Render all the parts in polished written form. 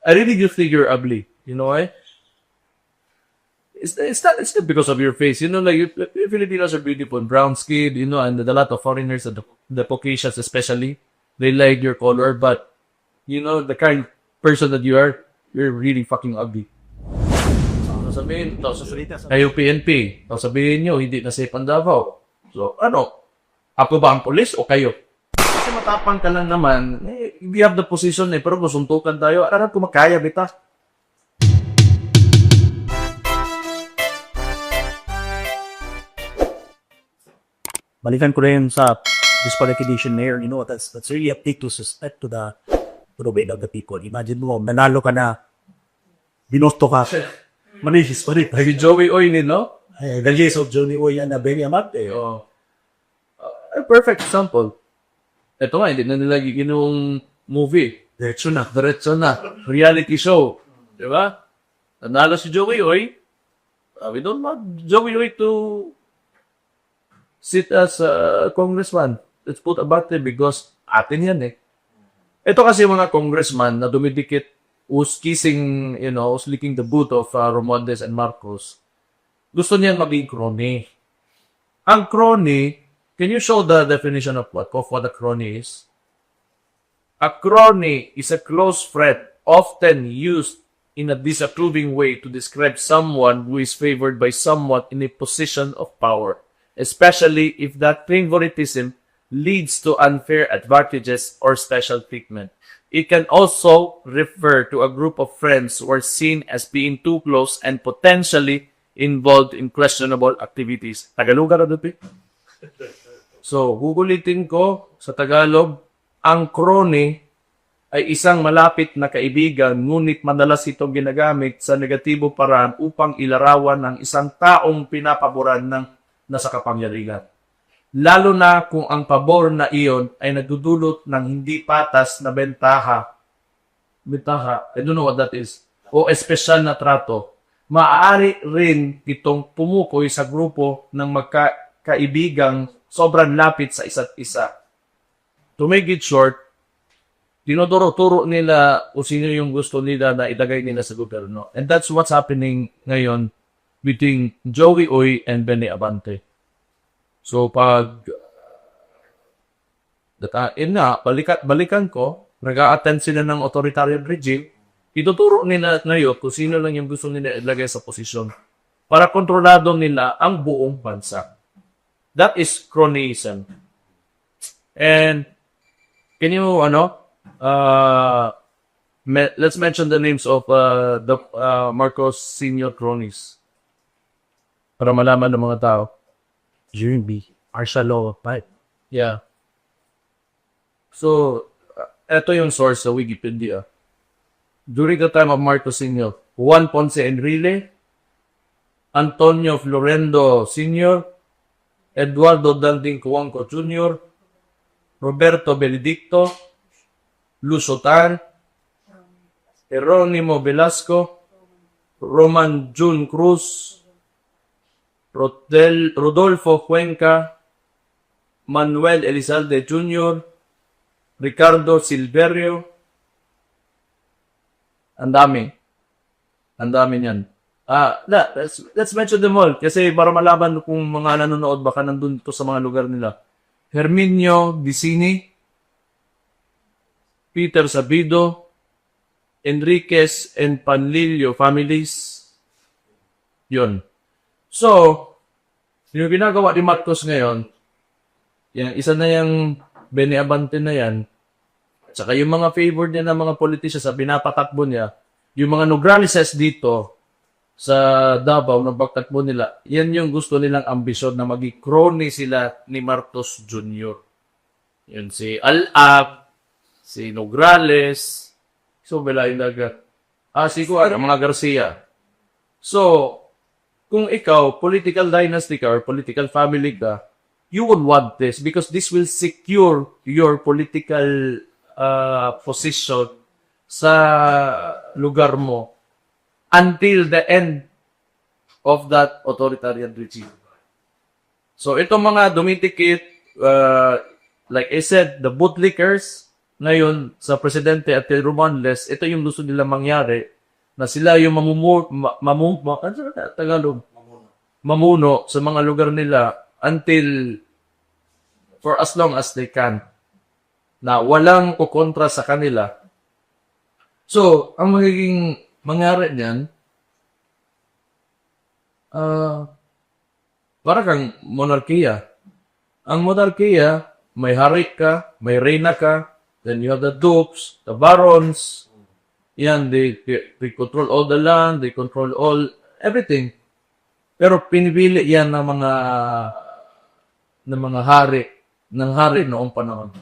I really do think you're ugly. You know why? It's not because of your face. You know, like you Filipinos are beautiful, brown skin. You know, and a lot of foreigners, and the Caucasians especially, they like your color. But you know, the kind of person that you are, you're really fucking ugly. Sasabihin, kayo PNP. Sasabihin nyo, hindi na safe ang Davao. So, ano? Ako ba ang polis o kayo? Kasi matapang ka lang naman, we have the position pero kung suntukan tayo, alam ko makaya, bita. Balikan ko rin sa disqualification mayor, you know, that's really a big to suspect to the weight of the people. Imagine mo, nanalo ka na, binosto ka, manihis pa rin. Si Joey Oy, no? The years of Johnny Oy and Benny Amate. Oh. A perfect example. Ito nga, hindi na nila ginawang movie. Diretso na. Diretso na. Reality show. Di ba? Nanalo si Joey Oy. We don't want Joey Oy to sit as a congressman. Let's put about it because atin yan eh. Ito kasi mga congressman na dumidikit who's kissing, you know, who's licking the boot of Romualdez and Marcos. Gusto niyan maging crony. Ang crony, can you show the definition of what a crony is? A crony is a close friend often used in a disapproving way to describe someone who is favored by someone in a position of power, especially if that favoritism leads to unfair advantages or special treatment. It can also refer to a group of friends who are seen as being too close and potentially involved in questionable activities. Tagalog na doon, So, gugulitin ko sa Tagalog, ang crony ay isang malapit na kaibigan, ngunit madalas itong ginagamit sa negatibo paraan upang ilarawan ng isang taong pinapaboran ng nasa kapangyarihan. Lalo na kung ang pabor na iyon ay nagdudulot ng hindi patas na bentaha, I don't know what that is, o espesyal na trato. Maaari rin itong pumukoy sa grupo ng magkaibigang sobrang lapit sa isa't isa. To make it short, tinuturo-turo nila o sino yung gusto nila na ilagay nila sa gobyerno. And that's what's happening ngayon between Joey Oy and Benny Abante. So pag balikan ko, nag-a-attend sila ng authoritarian regime, ituturo nila ngayon kung sino lang yung gusto nila ilagay sa posisyon para kontrolado nila ang buong bansa. That is cronyism. And can you, let's mention the names of the Marcos senior cronies para malaman ng mga tao. Jeremy, Arshalo, Pipe. Yeah. So, ito yung source sa Wikipedia. During the time of Marcos Sr., Juan Ponce Enrile, Antonio Florendo Sr., Eduardo Danding Cuanco Jr., Roberto Benedicto, Lusotan, Jeronimo Velasco, Roman Jun Cruz, Rodolfo Cuenca, Manuel Elizalde Jr., Ricardo Silverio. Ang dami niyan. Let's mention them all kasi para malaman kung mga nanonood baka nandun to sa mga lugar nila. Herminio Vicini, Peter Sabido, Enriquez and Panlilio families. Yun. So, yung ginagawa ni Marcos ngayon, yan, isa na yung Benny Abante na yan, at saka yung mga favored niya ng mga politicians sa pinapatakbo niya, yung mga Nogralises dito sa Davao na pagtakbo nila, yan yung gusto nilang ambisyon na maging crony sila ni Marcos Jr. Yun si Al-Ab, si Nograles, so Belaylaga, mga Garcia. So, kung ikaw, political dynasty ka or political family ka, you would want this because this will secure your political position sa lugar mo until the end of that authoritarian regime. So, itong mga dumitikit, like I said, the bootlickers, Ngayon, sa Presidente at kay Romualdez, ito yung gusto nila mangyari, na sila yung ano sa Tagalog? Mamuno sa mga lugar nila until for as long as they can. Na walang kukontra sa kanila. So, ang magiging mangyari niyan, para kang monarkiya. Ang monarkiya, may hari ka, may reyna ka, then you have the dukes, the barons. Yan, they control all the land, they control all, everything. Pero pinipili yan ng mga hari, ng hari noong panahon.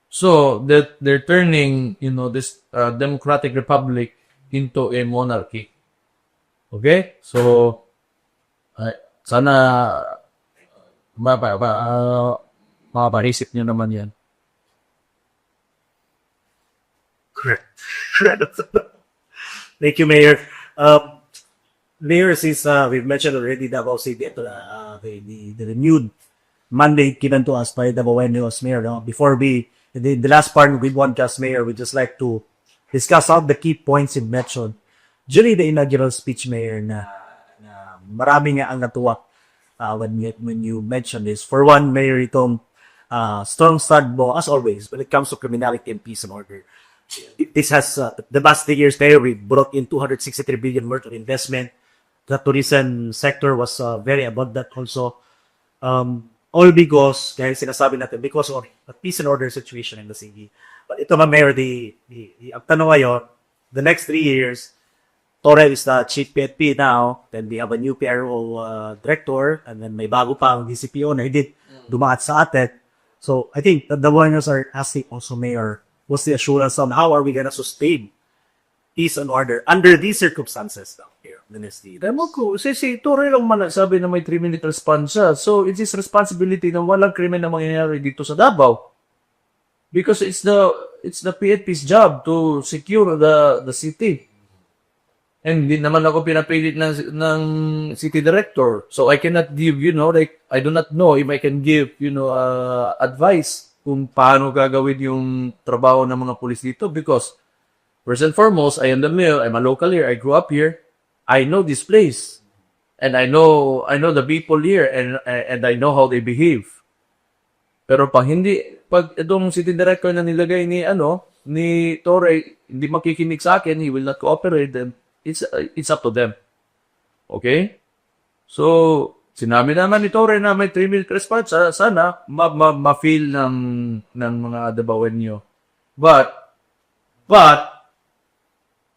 So, they're turning, this democratic republic into a monarchy. Okay? So, sana mapaisip nyo naman yan. Correct. Thank you, Mayor. Mayor, since we've mentioned already Davao City, ito na, the renewed mandate given to us by Davaoenos Mayor. No? Before the last part with OneCast Mayor, we just like to discuss some of the key points you mentioned during the inaugural speech, Mayor, na marami nga ang natuwa when you mentioned this. For one, Mayor, itong strong start mo, as always, when it comes to criminality and peace and order. This has, the past 3 years, Mayor, we brought in 263 billion worth of investment. The tourism sector was very abundant also. All because, dahil sinasabi natin, because of the peace and order situation in the city. But ito man, Mayor, ang tanong ngayon, the next 3 years, Torre is the chief PNP now, then we have a new PRO director, and then may bago pang DCPO na hindi dumaat sa atin. So, I think that the ones are asking also, Mayor, what's the assurance on how are we gonna sustain peace and order under these circumstances now here, Ministry? Demo ko, si Torre lang man sabi na may 3-minute response siya. So, it's his responsibility na walang krimen na mangyayari dito sa Davao. Because it's the PNP's job to secure the city. And hindi naman ako pinapilit ng city director. So, I cannot give, I do not know if I can give, advice kung paano gagawin yung trabaho ng mga pulis dito. Because, first and foremost, I am the mayor, I'm a local here, I grew up here, I know this place. And I know the people here, and I know how they behave. Pero pag itong city director na nilagay ni Torre, hindi makikinig sa akin, he will not cooperate, then it's up to them. Okay? So, sinabi naman ni Torre na may 3-minute response, sana ma-feel ng mga Davaoenyo. But,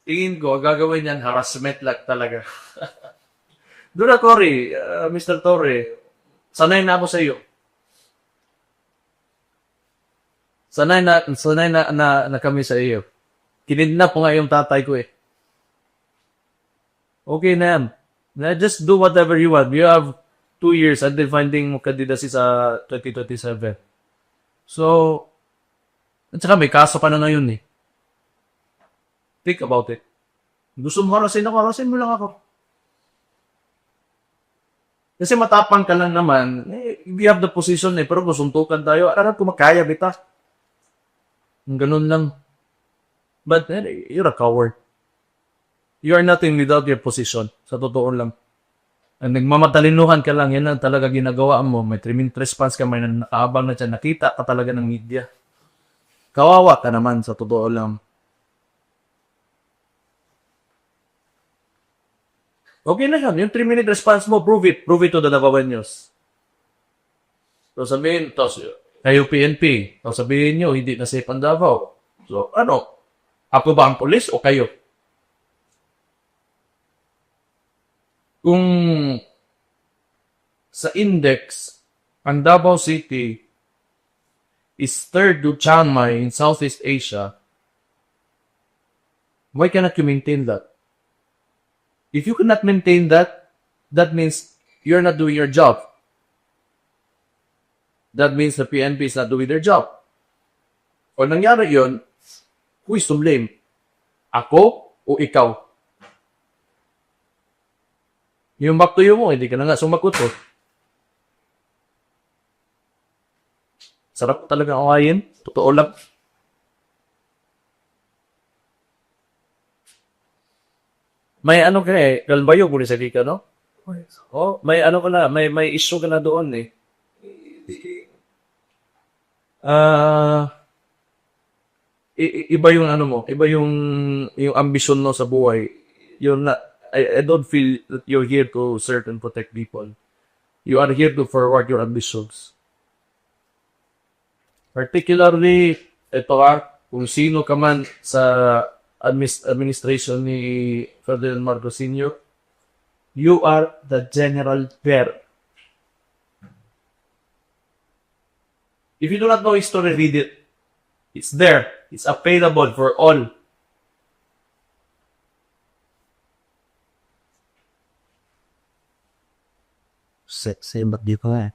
tingin ko, gagawin yan, harassment lang talaga. Doon na, Torre, Mr. Torre, sanay na ako sa iyo. Sanay na kami sa iyo. Kinidnap ko nga yung tatay ko eh. Okay na yan. Just do whatever you want. You have 2 years until finding candidacy sa 2027. So, at saka may kaso pa na ngayon eh. Think about it. Gusto mo harasin ako, harasin mo lang ako. Kasi matapang ka lang naman, we have the position eh, pero gusuntukan tayo, arap ko makaya, bita. Ganun lang. But you're a coward. You are nothing without your position. Sa totoo lang. And nagmamatalinuhan ka lang, yan lang talaga ginagawa mo. May 3-minute response ka, may nakaabang na dyan, nakita ka talaga ng media. Kawawa ka naman, sa totoo lang. Okay na yan. Yung 3-minute response mo, prove it. Prove it to the Davaoenos. So sabihin, kayo PNP. So sabihin nyo, hindi na safe ang Davao. So ako ba ang polis o kayo? Kung sa index, ang Davao City is third to Chiang Mai in Southeast Asia, why cannot you maintain that? If you cannot maintain that, that means you're not doing your job. That means the PNP is not doing their job. O nangyari yun, who is to blame? Ako o ikaw? Yung back to you mo, hindi ka na nga sumagot ko. Sarap talaga akayin. Totoo lang. may ano ka eh, kalbayo mo sa ka, no? Oh, may ano ka na, may issue ka na doon eh. Iba yung ano mo, iba yung ambition mo sa buhay. You're not, I don't feel that you're here to serve and protect people. You are here to forward your ambitions. Particularly, ito kung sino ka man sa administration ni Ferdinand Marcos Sr., you are the general bearer. If you do not know history, read it. It's there. It's available for all. Sexy, ba't di ko eh?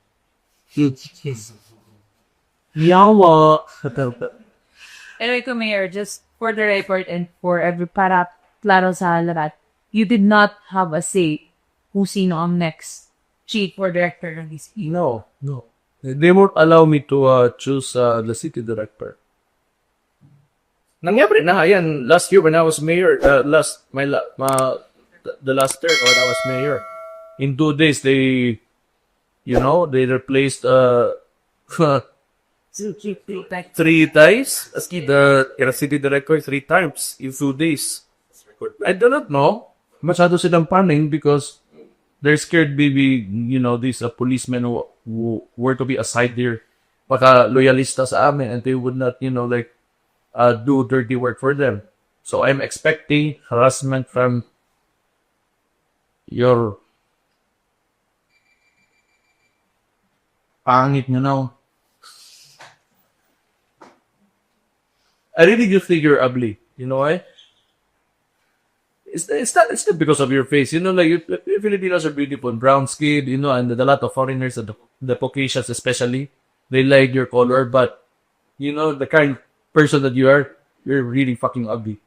Yawa. Anyway, Mayor, just for the record and for para klaro sa lahat, you did not have a say kung sino ang next chief or director ng DCE. No. They won't allow me to choose the city director. Nangyari na yan last year when I was mayor. The last term when I was mayor. In 2 days, they replaced 3 times. Aski the city director 3 times in 2 days. I do not know. Masyado silang paning because they're scared maybe, these policemen who were to be assigned there, baka loyalista sa amin and they would not, do dirty work for them. So I'm expecting harassment from your pangit nyo now. I really do think you're ugly. You know why? It's not because of your face. You Filipinos are beautiful, brown skin, and a lot of foreigners, and the Caucasians especially, they like your color, but the kind of person that you are, you're really fucking ugly.